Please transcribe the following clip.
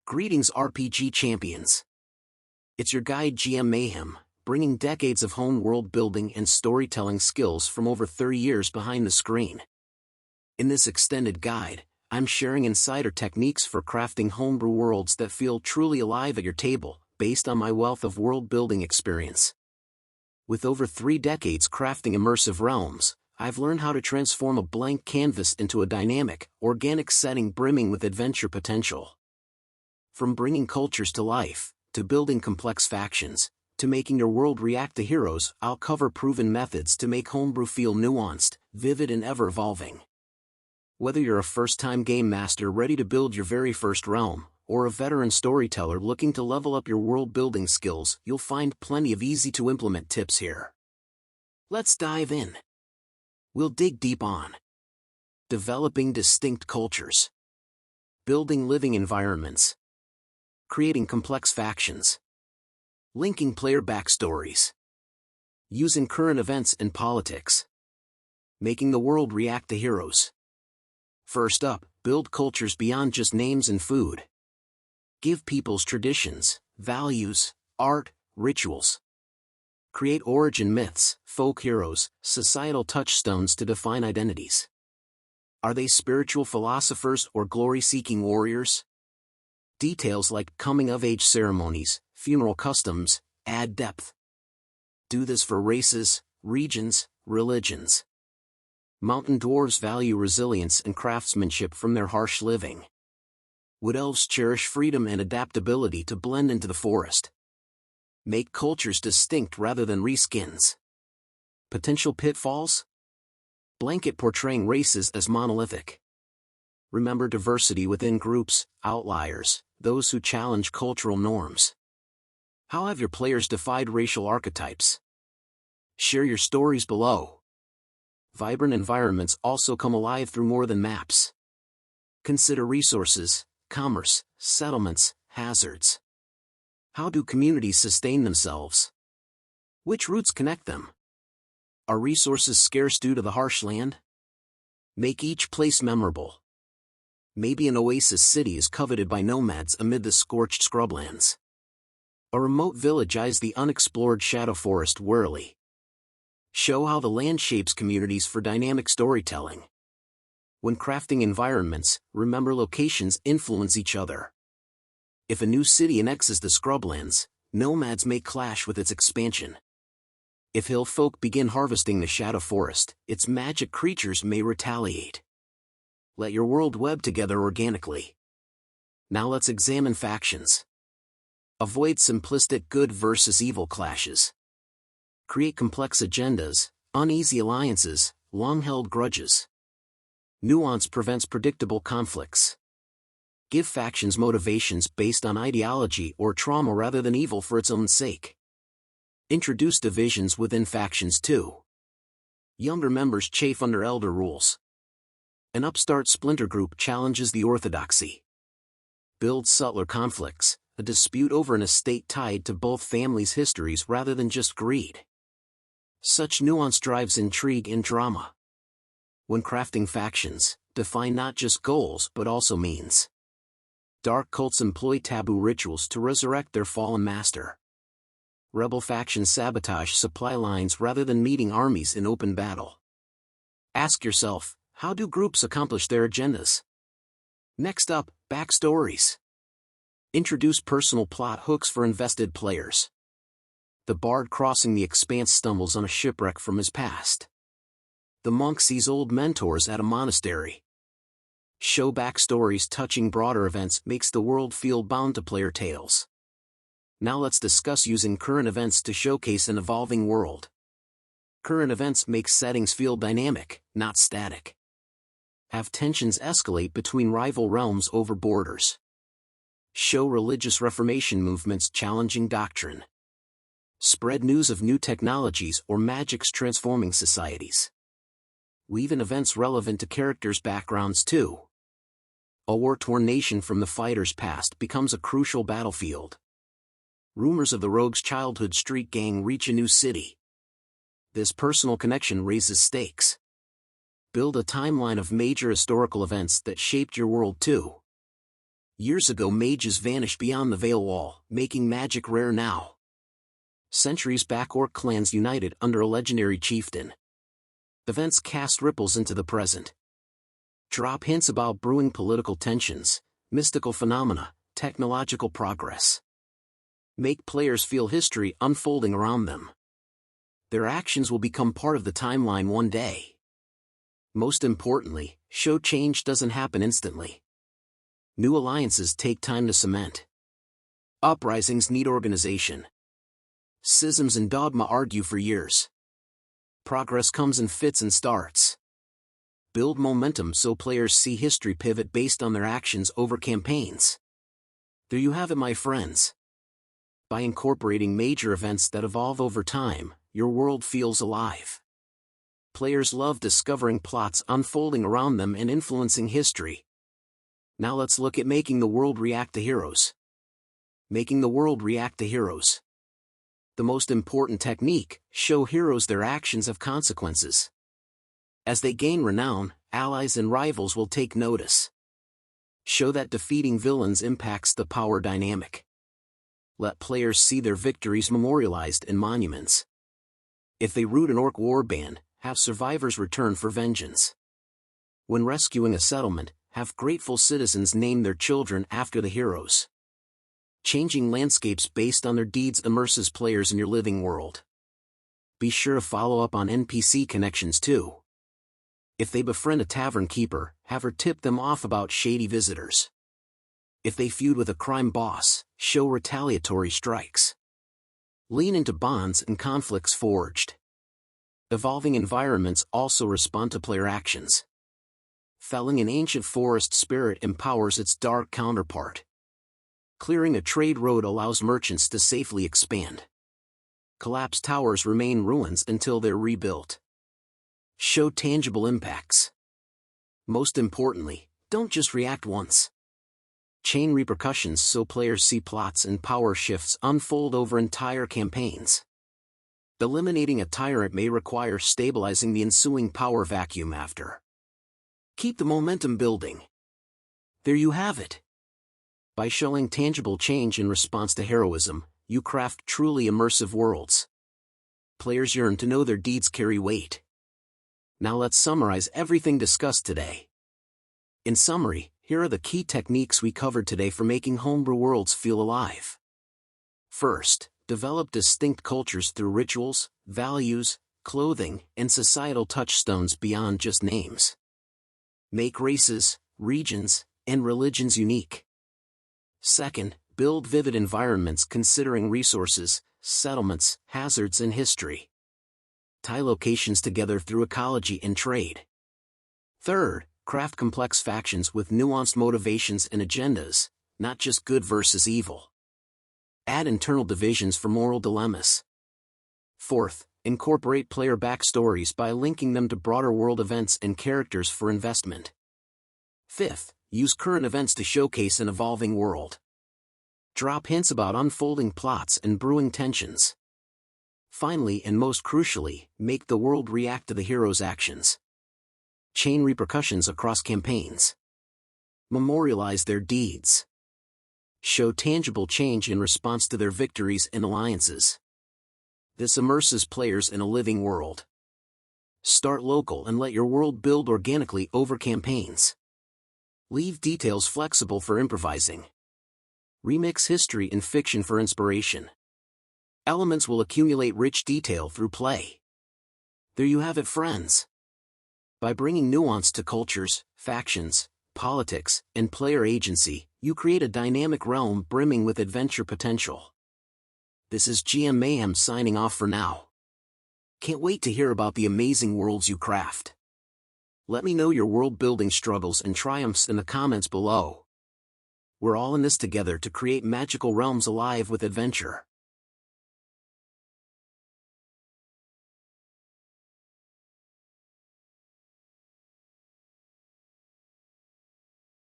Greetings RPG champions. It's your guide GM Mayhem, bringing decades of home world building and storytelling skills from over 30 years behind the screen. In this extended guide, I'm sharing insider techniques for crafting homebrew worlds that feel truly alive at your table, based on my wealth of world building experience. With over 3 decades crafting immersive realms, I've learned how to transform a blank canvas into a dynamic, organic setting brimming with adventure potential. From bringing cultures to life, to building complex factions, to making your world react to heroes, I'll cover proven methods to make homebrew feel nuanced, vivid and ever-evolving. Whether you're a first-time game master ready to build your very first realm, or a veteran storyteller looking to level up your world-building skills, you'll find plenty of easy-to-implement tips here. Let's dive in. We'll dig deep on developing distinct cultures, building living environments, creating complex factions, linking player backstories, using current events and politics, making the world react to heroes. First up, build cultures beyond just names and food. Give peoples traditions, values, art, rituals. Create origin myths, folk heroes, societal touchstones to define identities. Are they spiritual philosophers or glory-seeking warriors? Details like coming-of-age ceremonies, funeral customs, add depth. Do this for races, regions, religions. Mountain dwarves value resilience and craftsmanship from their harsh living. Wood elves cherish freedom and adaptability to blend into the forest. Make cultures distinct rather than reskins. Potential pitfalls? Blanket portraying races as monolithic. Remember diversity within groups, outliers, those who challenge cultural norms. How have your players defied racial archetypes? Share your stories below. Vibrant environments also come alive through more than maps. Consider resources, commerce, settlements, hazards. How do communities sustain themselves? Which routes connect them? Are resources scarce due to the harsh land? Make each place memorable. Maybe an oasis city is coveted by nomads amid the scorched scrublands. A remote village eyes the unexplored shadow forest warily. Show how the land shapes communities for dynamic storytelling. When crafting environments, remember locations influence each other. If a new city annexes the scrublands, nomads may clash with its expansion. If hill folk begin harvesting the shadow forest, its magic creatures may retaliate. Let your world web together organically. Now let's examine factions. Avoid simplistic good versus evil clashes. Create complex agendas, uneasy alliances, long-held grudges. Nuance prevents predictable conflicts. Give factions motivations based on ideology or trauma rather than evil for its own sake. Introduce divisions within factions too. Younger members chafe under elder rules. An upstart splinter group challenges the orthodoxy. Build subtler conflicts, a dispute over an estate tied to both families' histories rather than just greed. Such nuance drives intrigue and drama. When crafting factions, define not just goals but also means. Dark cults employ taboo rituals to resurrect their fallen master. Rebel factions sabotage supply lines rather than meeting armies in open battle. Ask yourself, how do groups accomplish their agendas? Next up, backstories. Introduce personal plot hooks for invested players. The bard crossing the expanse stumbles on a shipwreck from his past. The monk sees old mentors at a monastery. Show backstories touching broader events makes the world feel bound to player tales. Now let's discuss using current events to showcase an evolving world. Current events make settings feel dynamic, not static. Have tensions escalate between rival realms over borders. Show religious reformation movements challenging doctrine. Spread news of new technologies or magics transforming societies. Weave in events relevant to characters' backgrounds too. A war-torn nation from the fighter's past becomes a crucial battlefield. Rumors of the rogue's childhood street gang reach a new city. This personal connection raises stakes. Build a timeline of major historical events that shaped your world too. Years ago, mages vanished beyond the Veil Wall, making magic rare now. Centuries back, orc clans united under a legendary chieftain. Events cast ripples into the present. Drop hints about brewing political tensions, mystical phenomena, technological progress. Make players feel history unfolding around them. Their actions will become part of the timeline one day. Most importantly, show change doesn't happen instantly. New alliances take time to cement. Uprisings need organization. Schisms and dogma argue for years. Progress comes in fits and starts. Build momentum so players see history pivot based on their actions over campaigns. There you have it, my friends. By incorporating major events that evolve over time, your world feels alive. Players love discovering plots unfolding around them and influencing history. Now let's look at making the world react to heroes. Making the world react to heroes. The most important technique: show heroes their actions have consequences. As they gain renown, allies and rivals will take notice. Show that defeating villains impacts the power dynamic. Let players see their victories memorialized in monuments. If they root an orc warband, have survivors return for vengeance. When rescuing a settlement, have grateful citizens name their children after the heroes. Changing landscapes based on their deeds immerses players in your living world. Be sure to follow up on NPC connections too. If they befriend a tavern keeper, have her tip them off about shady visitors. If they feud with a crime boss, show retaliatory strikes. Lean into bonds and conflicts forged. Evolving environments also respond to player actions. Felling an ancient forest spirit empowers its dark counterpart. Clearing a trade road allows merchants to safely expand. Collapsed towers remain ruins until they're rebuilt. Show tangible impacts. Most importantly, don't just react once. Chain repercussions so players see plots and power shifts unfold over entire campaigns. Eliminating a tyrant may require stabilizing the ensuing power vacuum after. Keep the momentum building. There you have it. By showing tangible change in response to heroism, you craft truly immersive worlds. Players yearn to know their deeds carry weight. Now let's summarize everything discussed today. In summary, here are the key techniques we covered today for making homebrew worlds feel alive. First, develop distinct cultures through rituals, values, clothing, and societal touchstones beyond just names. Make races, regions, and religions unique. Second, build vivid environments considering resources, settlements, hazards, and history. Tie locations together through ecology and trade. Third, craft complex factions with nuanced motivations and agendas, not just good versus evil. Add internal divisions for moral dilemmas. Fourth, incorporate player backstories by linking them to broader world events and characters for investment. Fifth, use current events to showcase an evolving world. Drop hints about unfolding plots and brewing tensions. Finally, and most crucially, make the world react to the hero's actions. Chain repercussions across campaigns. Memorialize their deeds. Show tangible change in response to their victories and alliances. This immerses players in a living world. Start local and let your world build organically over campaigns. Leave details flexible for improvising. Remix history and fiction for inspiration. Elements will accumulate rich detail through play. There you have it, friends. By bringing nuance to cultures, factions, politics, and player agency, you create a dynamic realm brimming with adventure potential. This is GM Mayhem signing off for now. Can't wait to hear about the amazing worlds you craft. Let me know your world-building struggles and triumphs in the comments below. We're all in this together to create magical realms alive with adventure.